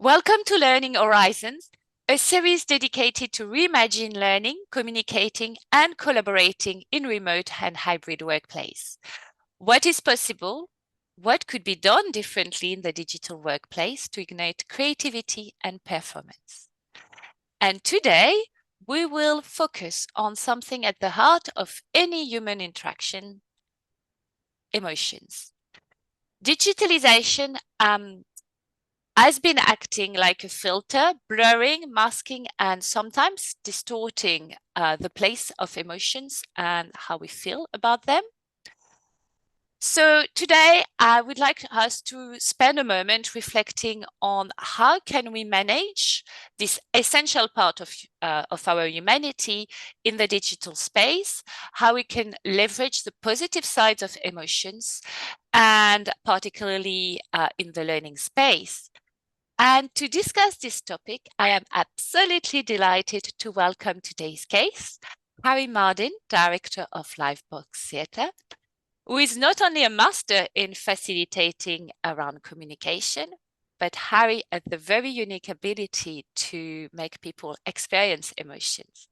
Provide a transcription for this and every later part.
Welcome to Learning Horizons, a series dedicated to reimagine learning, communicating, and collaborating in remote and hybrid workplace. What is possible? What could be done differently in the digital workplace to ignite creativity and performance? And today, we will focus on something at the heart of any human interaction: emotions. Digitalization has been acting like a filter, blurring, masking, and sometimes distorting the place of emotions and how we feel about them. So today, I would like us to spend a moment reflecting on how can we manage this essential part of our humanity in the digital space, how we can leverage the positive sides of emotions, and particularly in the learning space. And to discuss this topic, I am absolutely delighted to welcome today's guest, Harri Mardlin, Director of Livebox Theatre, who is not only a master in facilitating around communication, but Harri has the very unique ability to make people experience emotions.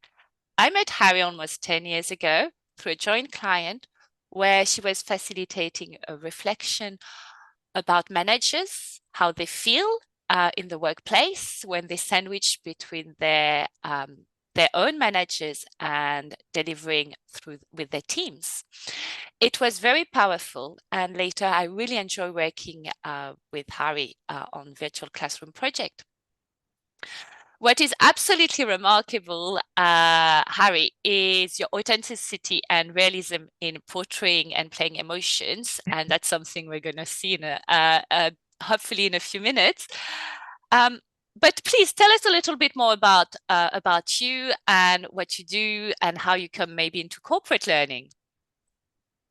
I met Harri almost 10 years ago through a joint client where she was facilitating a reflection about managers, how they feel in the workplace when they sandwich between their own managers and delivering through with their teams. It was very powerful, and later I really enjoy working with Harri on virtual classroom project. What is absolutely remarkable, Harri, is your authenticity and realism in portraying and playing emotions, and that's something we're going to see hopefully in a few minutes. But please tell us a little bit more about you and what you do and how you come maybe into corporate learning.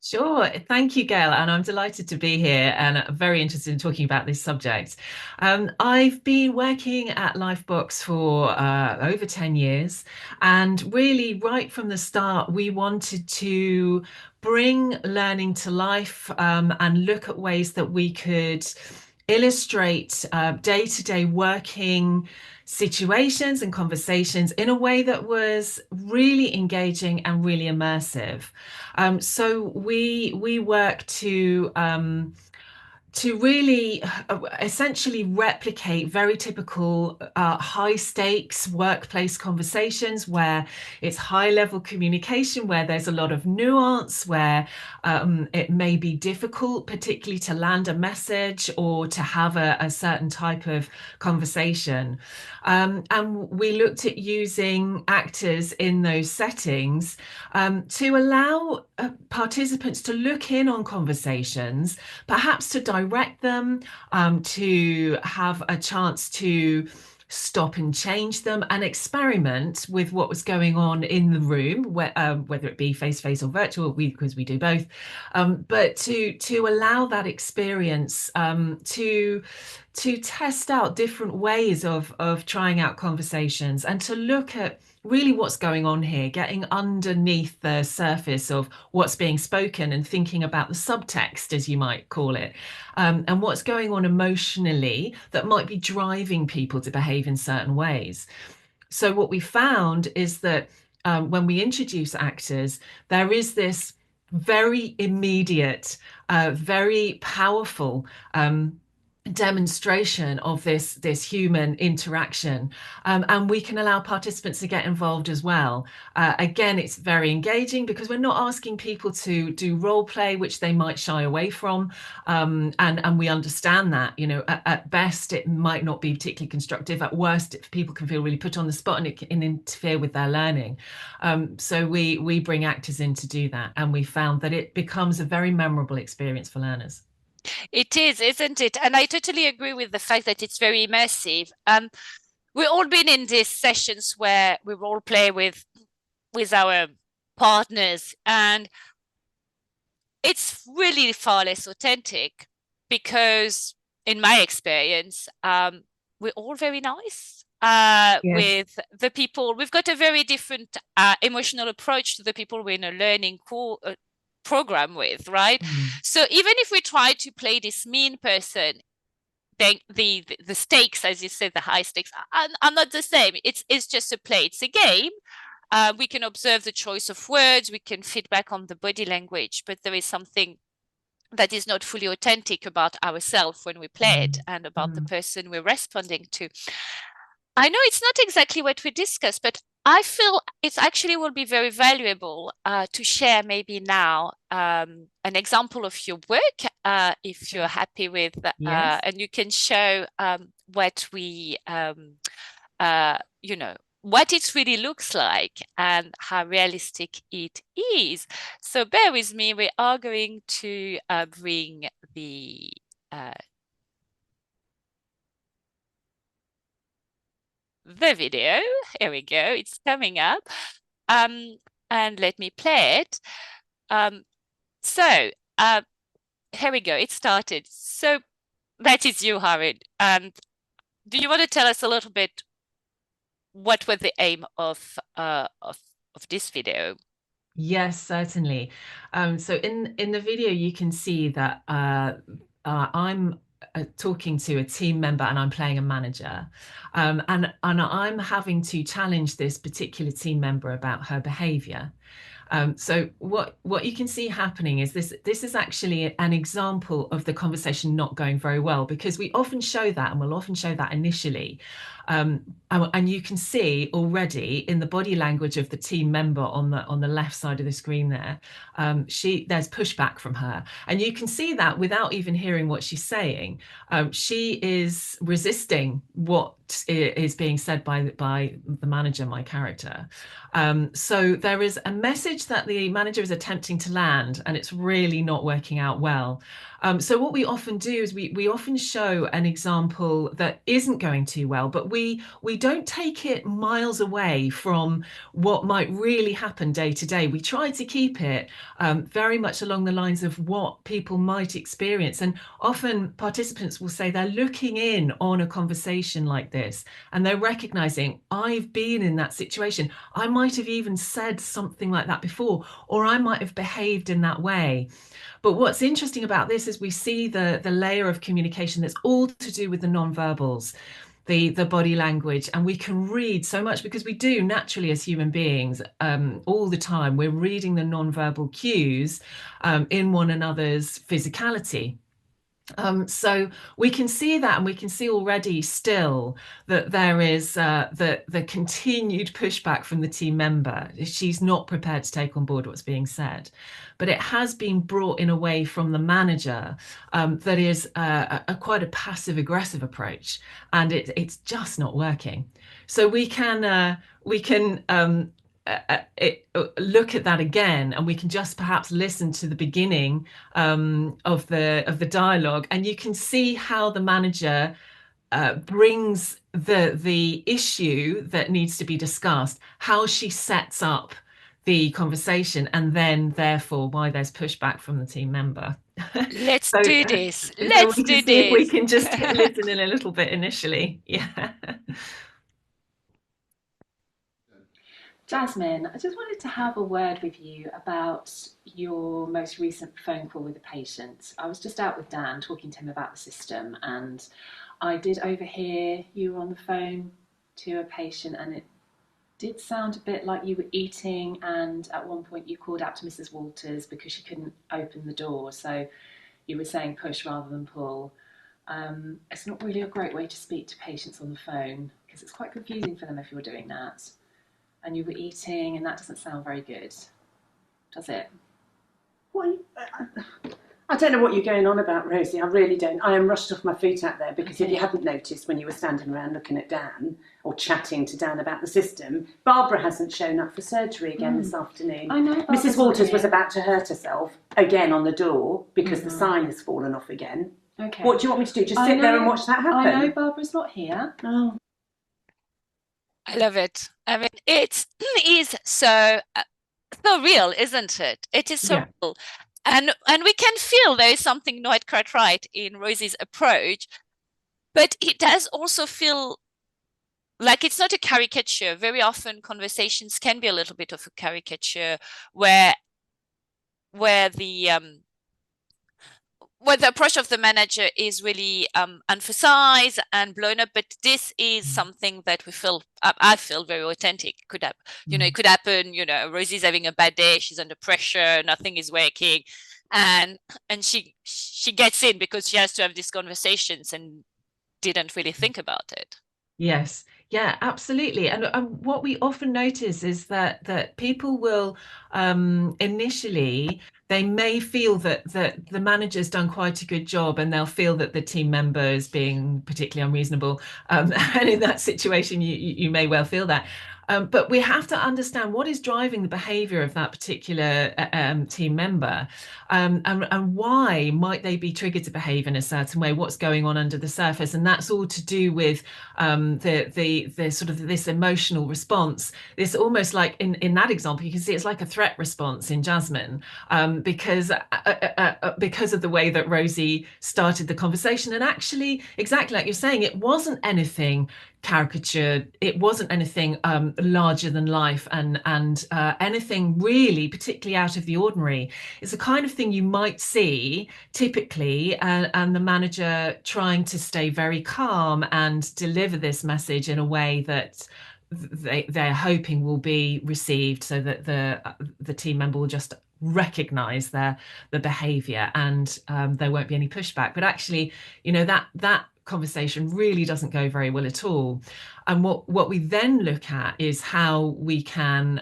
Sure. Thank you, Gail. And I'm delighted to be here and very interested in talking about this subject. I've been working at Lifebox for over 10 years. And really, right from the start, we wanted to bring learning to life and look at ways that we could illustrate day-to-day working situations and conversations in a way that was really engaging and really immersive. So we work to really essentially replicate very typical high stakes workplace conversations where it's high level communication, where there's a lot of nuance, where it may be difficult, particularly to land a message or to have a certain type of conversation. And we looked at using actors in those settings to allow participants to look in on conversations, perhaps to direct them, to have a chance to stop and change them and experiment with what was going on in the room, whether it be face to face or virtual, because we do both, but to allow that experience to test out different ways of trying out conversations and to look at really what's going on here, getting underneath the surface of what's being spoken and thinking about the subtext, as you might call it, and what's going on emotionally that might be driving people to behave in certain ways. So, what we found is that when we introduce actors, there is this very immediate, very powerful demonstration of this human interaction, and we can allow participants to get involved as well. Again, it's very engaging because we're not asking people to do role play, which they might shy away from, and we understand that, at best it might not be particularly constructive. At worst, people can feel really put on the spot and it can interfere with their learning. So we bring actors in to do that, and we found that it becomes a very memorable experience for learners. It is, isn't it? And I totally agree with the fact that it's very immersive. We've all been in these sessions where we role play with our partners, and it's really far less authentic because, in my experience, we're all very nice Yes. with the people. We've got a very different emotional approach to the people we're in a learning program with, right? Mm. So even if we try to play this mean person, the stakes, as you said, the high stakes are not the same. It's just a play. It's a game. We can observe the choice of words. We can feedback on the body language, but there is something that is not fully authentic about ourselves when we play it and about the person we're responding to. I know it's not exactly what we discussed, but I feel it actually will be very valuable to share maybe now an example of your work, if you're happy with, Yes. and you can show what we, what it really looks like and how realistic it is. So bear with me. We are going to bring the video. Here we go. It's coming up. And let me play it. So here we go. It started. So that is you, Harri. And do you want to tell us a little bit what was the aim of this video? Yes, certainly. So in the video, you can see that I'm talking to a team member and I'm playing a manager, and I'm having to challenge this particular team member about her behaviour. So what you can see happening is this is actually an example of the conversation not going very well, because we often show that, and we'll often show that initially. And you can see already in the body language of the team member on the left side of the screen there, there's pushback from her, and you can see that without even hearing what she's saying. She is resisting what is being said by the manager, my character. So there is a message that the manager is attempting to land, and it's really not working out well. So what we often do is we often show an example that isn't going too well, but we don't take it miles away from what might really happen day to day. We try to keep it very much along the lines of what people might experience. And often participants will say they're looking in on a conversation like this, and they're recognizing, I've been in that situation. I might have even said something like that before, or I might have behaved in that way. But what's interesting about this is we see the layer of communication that's all to do with the non-verbals, the body language, and we can read so much, because we do naturally as human beings, all the time we're reading the non-verbal cues in one another's physicality. So we can see that, and we can see already still that there is the continued pushback from the team member. She's not prepared to take on board what's being said, but it has been brought in a way from the manager that is quite a passive aggressive approach, and it's just not working. So we can look at that again, and we can just perhaps listen to the beginning of the dialogue, and you can see how the manager brings the issue that needs to be discussed, how she sets up the conversation, and then therefore why there's pushback from the team member. Let's So, do this. so Let's we can do see if we this. can just listen in a little bit initially. Yeah. Jasmine, I just wanted to have a word with you about your most recent phone call with a patient. I was just out with Dan talking to him about the system, and I did overhear you were on the phone to a patient, and it did sound a bit like you were eating, and at one point you called out to Mrs. Walters because she couldn't open the door, so you were saying push rather than pull. It's not really a great way to speak to patients on the phone, because it's quite confusing for them if you're doing that. And you were eating, and that doesn't sound very good, does it? Well, I don't know what you're going on about, Rosie. I really don't. I am rushed off my feet out there, because if you hadn't noticed when you were standing around looking at Dan or chatting to Dan about the system, Barbara hasn't shown up for surgery again this afternoon. I know. Mrs. Walters was about to hurt herself again on the door because the sign has fallen off again. Okay. What do you want me to do? Just sit there and watch that happen? I know Barbara's not here. Oh. I love it. I mean, it is so real, isn't it? It is so real. And we can feel there is something not quite right in Rosie's approach, but it does also feel like it's not a caricature. Very often conversations can be a little bit of a caricature where the well, the approach of the manager is really emphasized and blown up, but this is something that we feel, I feel very authentic. Could have, it could happen. Rosie's having a bad day, she's under pressure, nothing is working, and she gets in because she has to have these conversations and didn't really think about it. Yes, yeah, absolutely. And what we often notice is that people will initially, they may feel that the manager's done quite a good job, and they'll feel that the team member is being particularly unreasonable. And in that situation, you may well feel that. But we have to understand what is driving the behavior of that particular team member, and why might they be triggered to behave in a certain way, what's going on under the surface. And that's all to do with the sort of this emotional response. It's almost like in that example, you can see it's like a threat response in Jasmine, because of the way that Rosie started the conversation. And actually, exactly like you're saying, it wasn't anything caricatured, it wasn't anything larger than life, and anything really particularly out of the ordinary. It's the kind of thing you might see typically, and the manager trying to stay very calm and deliver this message in a way that they're hoping will be received, so that the team member will just recognize the behavior, and there won't be any pushback. But actually, that conversation really doesn't go very well at all. And what we then look at is how we can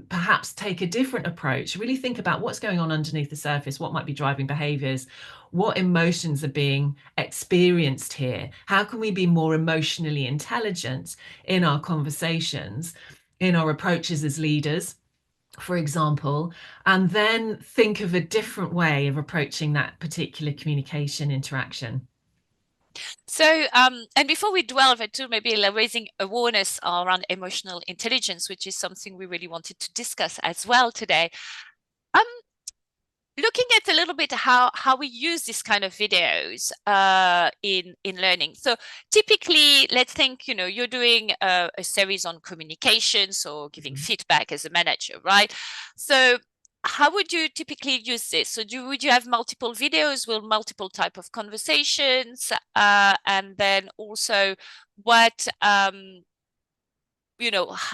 perhaps take a different approach, really think about what's going on underneath the surface, what might be driving behaviors, what emotions are being experienced here, how can we be more emotionally intelligent in our conversations, in our approaches as leaders, for example, and then think of a different way of approaching that particular communication interaction. So, and before we delve into maybe raising awareness around emotional intelligence, which is something we really wanted to discuss as well today, looking at a little bit how we use this kind of videos in learning. So typically, let's think, you're doing a series on communications or giving feedback as a manager, right? So how would you typically use this? So would you have multiple videos with multiple type of conversations? And then also what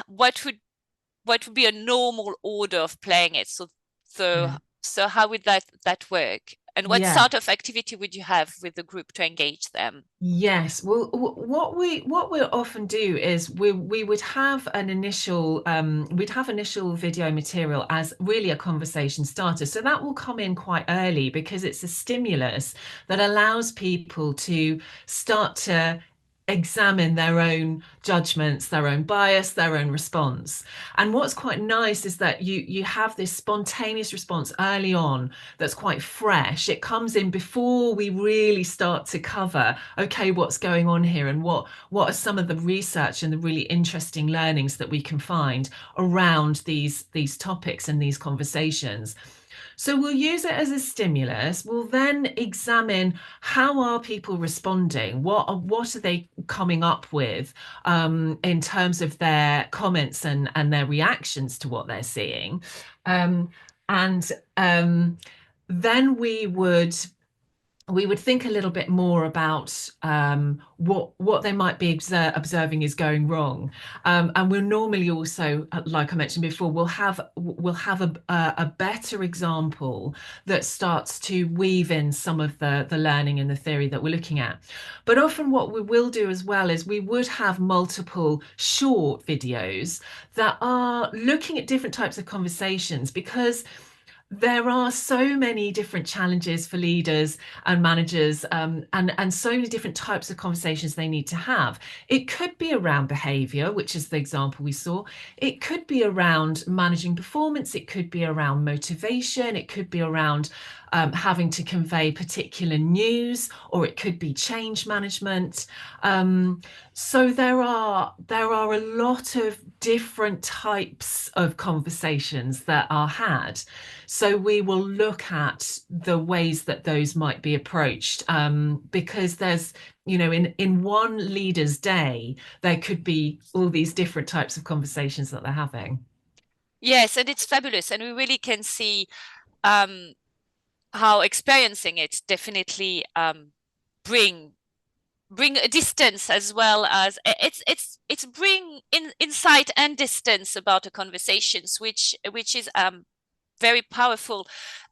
what would be a normal order of playing it? So how would that work? And what sort of activity would you have with the group to engage them? Yes, well, what we'll often do is we would have an initial initial video material as really a conversation starter. So that will come in quite early, because it's a stimulus that allows people to start to examine their own judgments, their own bias, their own response. And what's quite nice is that you have this spontaneous response early on that's quite fresh. It comes in before we really start to cover, okay, what's going on here, and what are some of the research and the really interesting learnings that we can find around these topics and these conversations. So we'll use it as a stimulus. We'll then examine how are people responding? What are they coming up with in terms of their comments and their reactions to what they're seeing? And then we would think a little bit more about what they might be observing is going wrong, and we'll normally also, like I mentioned before, we'll have a better example that starts to weave in some of the learning and the theory that we're looking at. But often what we will do as well is we would have multiple short videos that are looking at different types of conversations, because there are so many different challenges for leaders and managers, and so many different types of conversations they need to have. It could be around behavior, which is the example we saw. It could be around managing performance. It could be around motivation. It could be around having to convey particular news, or it could be change management. So there are a lot of different types of conversations that are had. So we will look at the ways that those might be approached, because there's, in one leader's day, there could be all these different types of conversations that they're having. Yes, and it's fabulous, and we really can see how experiencing it definitely bring a distance, as well as it's bring insight and distance about the conversations, which is very powerful.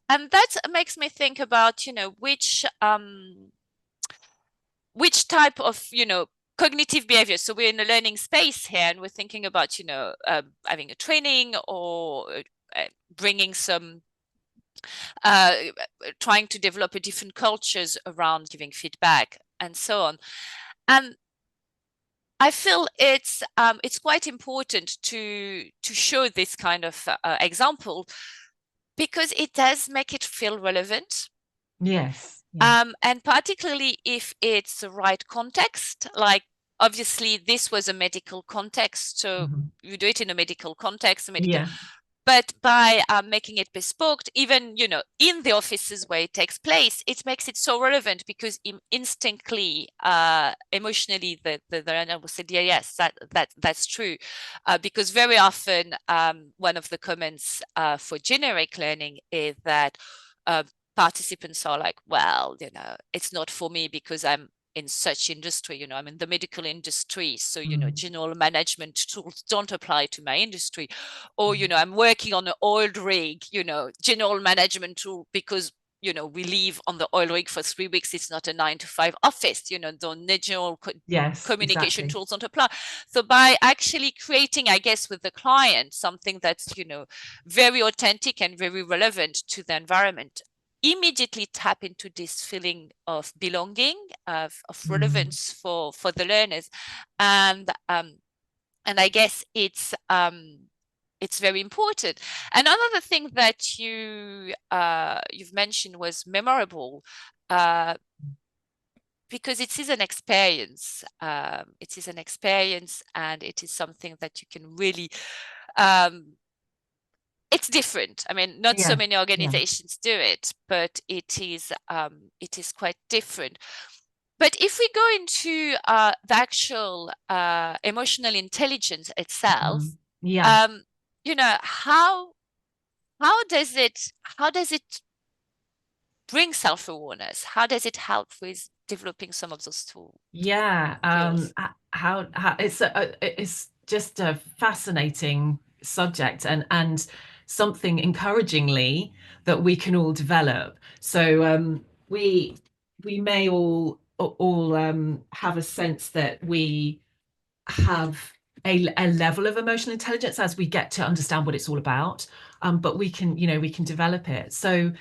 And that makes me think about, which type of, cognitive behavior. So we're in a learning space here, and we're thinking about, having a training, or bringing some, trying to develop a different cultures around giving feedback and so on. And I feel it's quite important to show this kind of example, because it does make it feel relevant. Yes. Yeah. And particularly if it's the right context, like obviously this was a medical context, so you do it in a medical context, Yeah. but by making it bespoke, even, in the offices where it takes place, it makes it so relevant, because instantly, emotionally, the learner will say, yeah, yes, that's true. Because very often, one of the comments for generic learning is that participants are like, well, it's not for me because I'm in such industry, I'm in the medical industry, so general management tools don't apply to my industry. Or I'm working on an oil rig, general management tool, because we leave on the oil rig for 3 weeks, it's not a 9 to 5 office, the general Yes, communication exactly. tools don't apply. So by actually creating, I guess, with the client, something that's very authentic and very relevant to the environment, immediately tap into this feeling of belonging, of relevance for the learners. And I guess it's very important. And another thing that you've mentioned was memorable, because it is an experience. It is an experience, and it is something that you can really it's different. I mean, not so many organizations do it, but it is quite different. But if we go into the actual emotional intelligence itself, how does it bring self-awareness? How does it help with developing some of those tools? Yeah, skills? how it's just a fascinating subject, and something encouragingly that we can all develop. So we may all have a sense that we have a level of emotional intelligence as we get to understand what it's all about, but we can develop it. So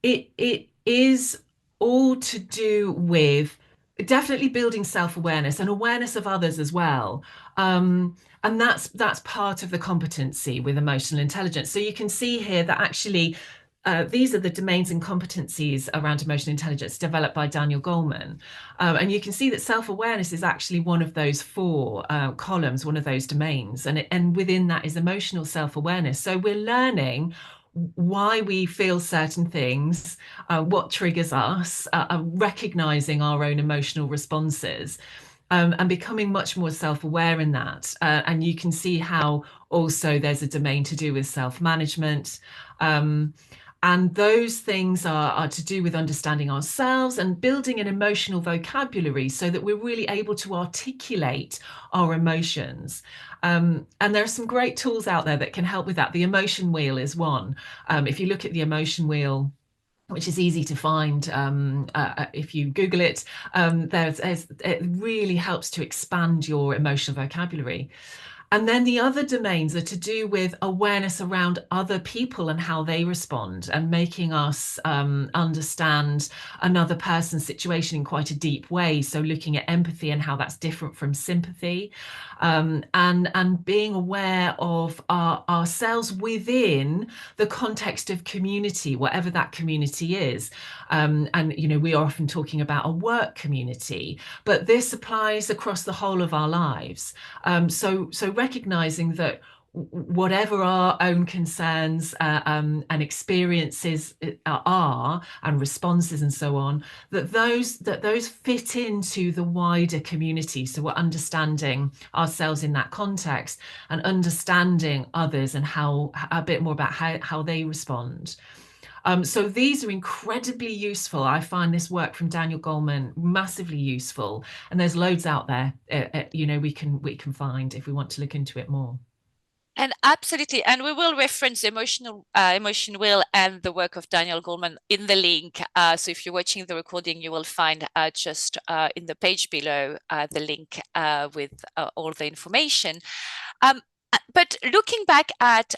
it is all to do with definitely building self-awareness and awareness of others as well, and that's part of the competency with emotional intelligence. So you can see here that actually these are the domains and competencies around emotional intelligence developed by Daniel Goleman. And you can see that self-awareness is actually one of those 4 columns, one of those domains. And within that is emotional self-awareness. So we're learning why we feel certain things, what triggers us, recognizing our own emotional responses. And becoming much more self-aware in that. And you can see how also there's a domain to do with self-management. And those things are to do with understanding ourselves and building an emotional vocabulary so that we're really able to articulate our emotions. And there are some great tools out there that can help with that. The emotion wheel is one. If you look at the emotion wheel, which is easy to find if you Google it, it really helps to expand your emotional vocabulary. And then the other domains are to do with awareness around other people and how they respond, and making us understand another person's situation in quite a deep way. So looking at empathy and how that's different from sympathy, and being aware of ourselves within the context of community, whatever that community is. And we are often talking about a work community, but this applies across the whole of our lives. So recognizing that whatever our own concerns and experiences are, and responses and so on, that those fit into the wider community. So we're understanding ourselves in that context and understanding others and how a bit more about how they respond. So these are incredibly useful. I find this work from Daniel Goleman massively useful, and there's loads out there. We can find if we want to look into it more. And absolutely, and we will reference emotion wheel and the work of Daniel Goleman in the link. So if you're watching the recording, you will find just in the page below the link with all the information. But looking back at,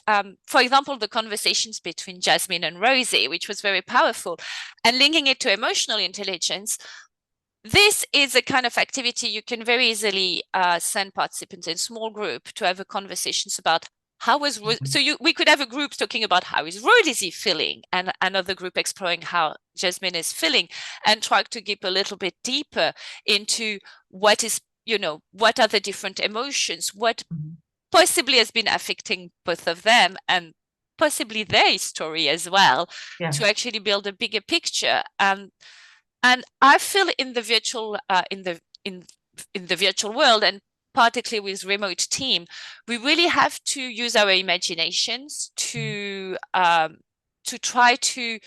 for example, the conversations between Jasmine and Rosie, which was very powerful, and linking it to emotional intelligence, this is a kind of activity you can very easily send participants in small group to have a conversations about how was we could have a group talking about how is Rosie feeling, and another group exploring how Jasmine is feeling, and try to get a little bit deeper into what is, what are the different emotions, what possibly has been affecting both of them, and possibly their story as well, to actually build a bigger picture. And I feel in the virtual in the virtual world, and particularly with remote team, we really have to use our imaginations to try to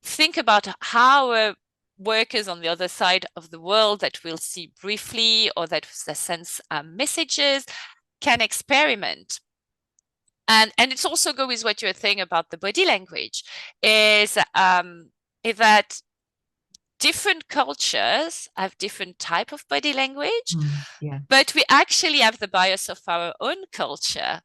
think about how workers on the other side of the world that we'll see briefly or that sense messages can experiment. And it's also go with what you're saying about the body language, is that different cultures have different type of body language, but we actually have the bias of our own culture.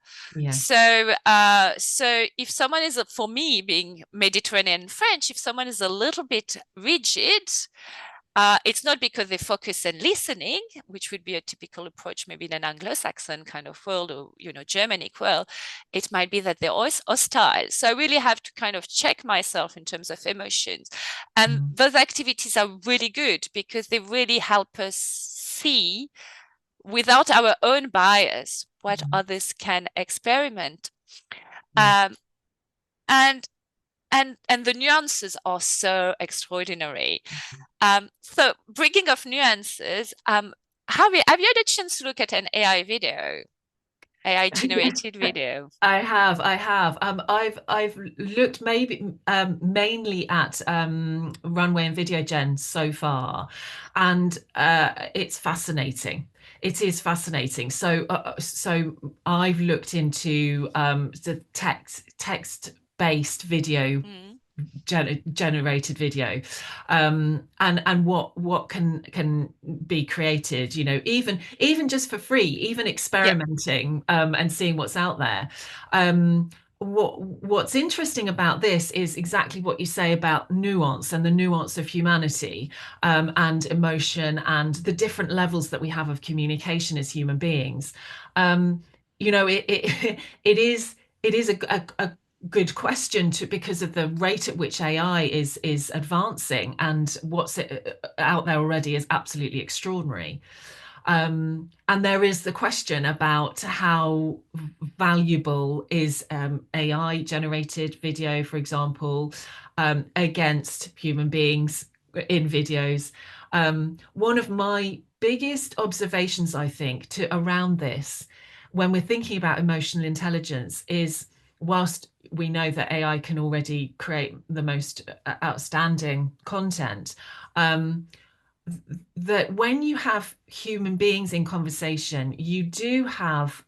So if someone is, for me being Mediterranean French, if someone is a little bit rigid, it's not because they focus on listening, which would be a typical approach maybe in an Anglo-Saxon kind of world, or Germanic world. It might be that they're always hostile. So I really have to kind of check myself in terms of emotions. And those activities are really good because they really help us see, without our own bias, what others can experiment. And the nuances are so extraordinary. So bringing of nuances, Harri, have you had a chance to look at an AI video, AI generated video? I have. I've looked mainly at Runway and Video Gen so far, and it's fascinating. It is fascinating. So I've looked into the text-based video. Generated video, and what can be created, even just for free, even experimenting and seeing what's out there. What's interesting about this is exactly what you say about nuance and the nuance of humanity, and emotion, and the different levels that we have of communication as human beings. It is a good question, because of the rate at which AI is advancing, and what's out there already is absolutely extraordinary. And there is the question about how valuable is AI generated video, for example, against human beings in videos. One of my biggest observations, I think, around this, when we're thinking about emotional intelligence, is whilst we know that AI can already create the most outstanding content, that when you have human beings in conversation, you do have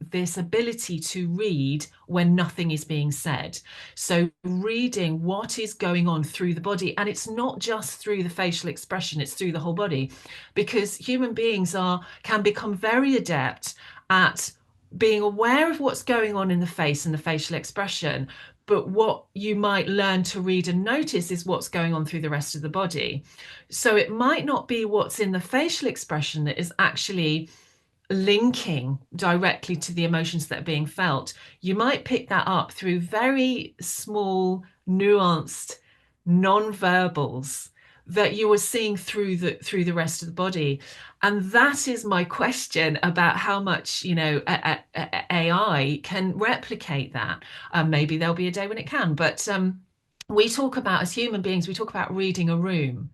this ability to read when nothing is being said. So reading what is going on through the body, and it's not just through the facial expression, it's through the whole body, because human beings can become very adept at being aware of what's going on in the face and the facial expression. But what you might learn to read and notice is what's going on through the rest of the body. So it might not be what's in the facial expression that is actually linking directly to the emotions that are being felt. You might pick that up through very small, nuanced non-verbals that you are seeing through the rest of the body. And that is my question about how much AI can replicate that. Maybe there'll be a day when it can, but we talk about, as human beings, we talk about reading a room,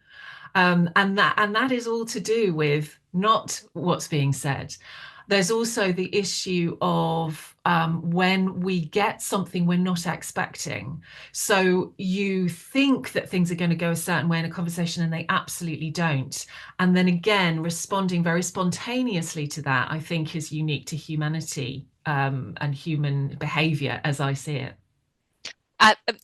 and that is all to do with not what's being said. There's also the issue of when we get something we're not expecting. So you think that things are going to go a certain way in a conversation and they absolutely don't. And then again, responding very spontaneously to that, I think, is unique to humanity and human behavior as I see it.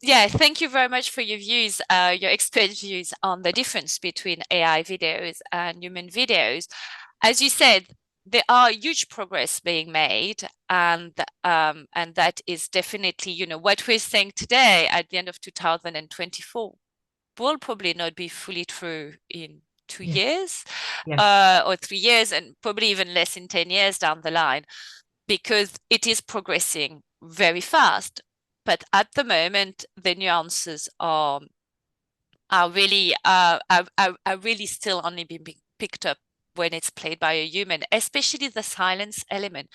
Yeah, thank you very much for your views, your expert views on the difference between AI videos and human videos. As you said, there are huge progress being made, and that is definitely, you know, what we're saying today at the end of 2024 will probably not be fully true in 2 years or 3 years, and probably even less in 10 years down the line, because it is progressing very fast. But at the moment, the nuances are really still only being picked up when it's played by a human, especially the silence element.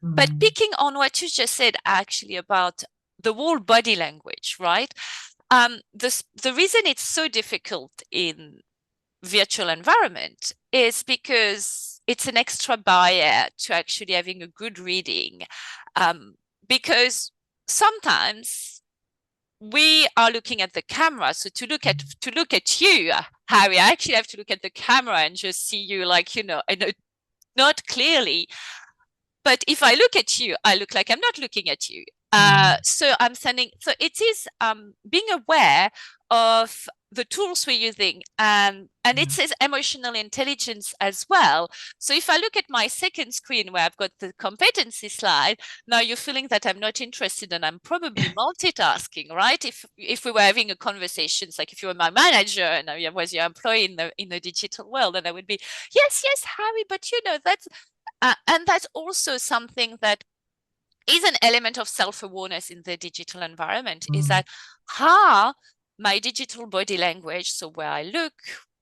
But picking on what you just said, actually, about the whole body language, right? The reason it's so difficult in virtual environment is because it's an extra barrier to actually having a good reading, because sometimes we are looking at the camera. So to look at you, Harry, I actually have to look at the camera and just see you, like, you know, not clearly. But if I look at you, I look like I'm not looking at you. So I'm sending. So it is being aware of the tools we're using, and it says emotional intelligence as well. So if I look at my second screen where I've got the competency slide, now you're feeling that I'm not interested and I'm probably multitasking, right? If we were having a conversation, like if you were my manager and I was your employee in the digital world, and I would be, yes, Harry, but you know, that's and that's also something that is an element of self-awareness in the digital environment, is that my digital body language, so where I look,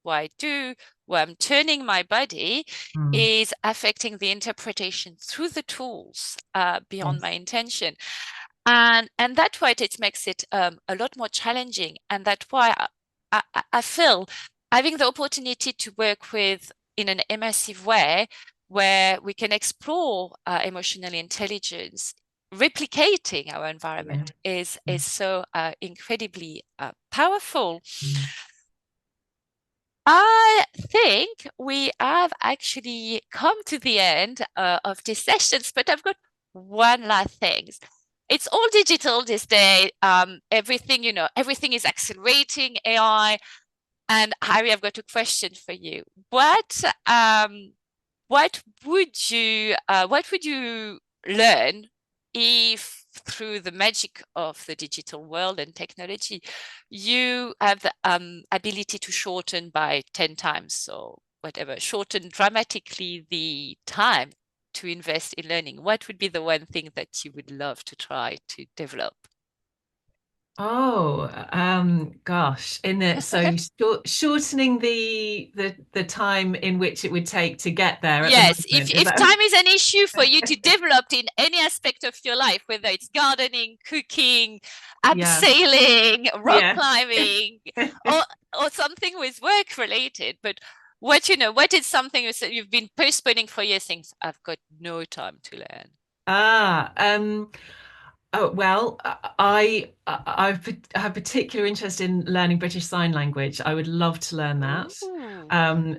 what I do, where I'm turning my body, is affecting the interpretation through the tools beyond my intention. And that's why it makes it a lot more challenging. And that's why I feel having the opportunity to work with in an immersive way, where we can explore emotional intelligence, replicating our environment, is so incredibly powerful. I think we have actually come to the end of this sessions, but I've got one last thing. It's all digital this day. Everything, you know, everything is accelerating AI. And Harry, I've got a question for you. What would you learn if, through the magic of the digital world and technology, you have the ability to shorten by 10 times or whatever, shorten dramatically the time to invest in learning? What would be the one thing that you would love to try to develop? Oh, gosh, shortening the time in which it would take to get there at the Yes, moment. if time is an issue for you to develop in any aspect of your life, whether it's gardening, cooking, abseiling, rock climbing, or something with work related, but what is something you've been postponing for years, things I've got no time to learn? Oh, well, I have particular interest in learning British Sign Language. I would love to learn that.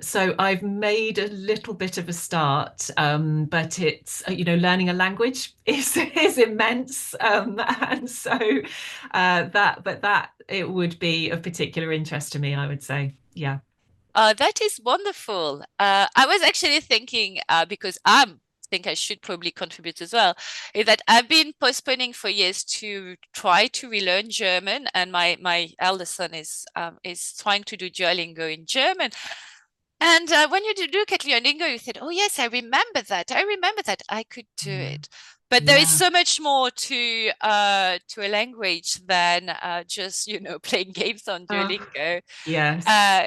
So I've made a little bit of a start, but it's, you know, learning a language is immense, and so that it would be of particular interest to me, I would say. Yeah. That is wonderful. I was actually thinking, because I think I should probably contribute as well, is that I've been postponing for years to try to relearn German, and my eldest son is trying to do Duolingo in German. And when you look at Duolingo, you said, "Oh yes, I remember that. I could do it." But there is so much more to a language than just, you know, playing games on Duolingo.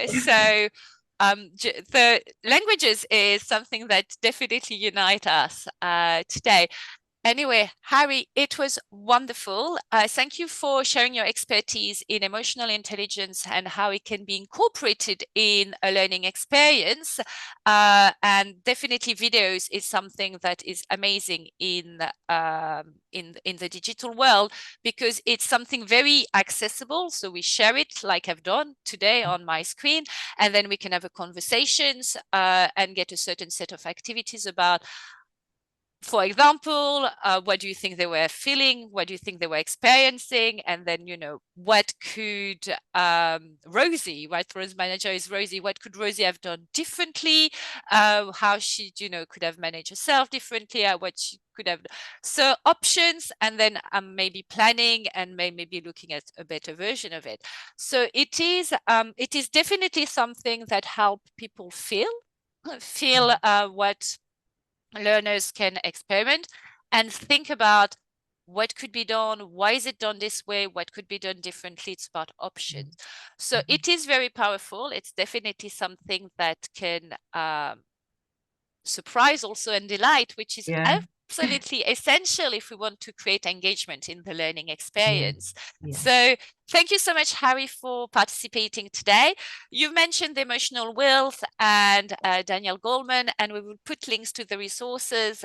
So the languages is something that definitely unite us today. Anyway, Harri, it was wonderful. Thank you for sharing your expertise in emotional intelligence and how it can be incorporated in a learning experience. And definitely videos is something that is amazing in the digital world, because it's something very accessible. So we share it like I've done today on my screen, and then we can have a conversations and get a certain set of activities about, for example, what do you think they were feeling? What do you think they were experiencing? And then, you know, what could Rosie, right? Rose manager is Rosie. What could Rosie have done differently? How she, you know, could have managed herself differently? What she could have. So options, and then maybe planning, and maybe looking at a better version of it. So it is definitely something that help people feel what learners can experiment and think about what could be done, why is it done this way, what could be done differently. It's about options. So it is very powerful. It's definitely something that can surprise also and delight, which is absolutely essential if we want to create engagement in the learning experience. So thank you so much, Harri, for participating today. You mentioned the emotional wealth and Daniel Goleman, and we will put links to the resources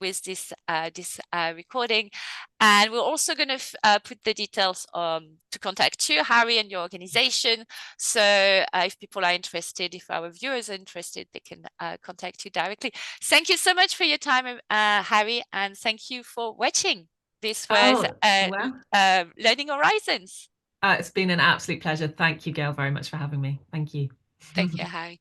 with this recording. And we're also going to put the details to contact you, Harri, and your organization. So if people are interested, if our viewers are interested, they can contact you directly. Thank you so much for your time, Harri, and thank you for watching. This was Learning Horizons. It's been an absolute pleasure. Thank you, Gail, very much for having me. Thank you. Thank you, Harri.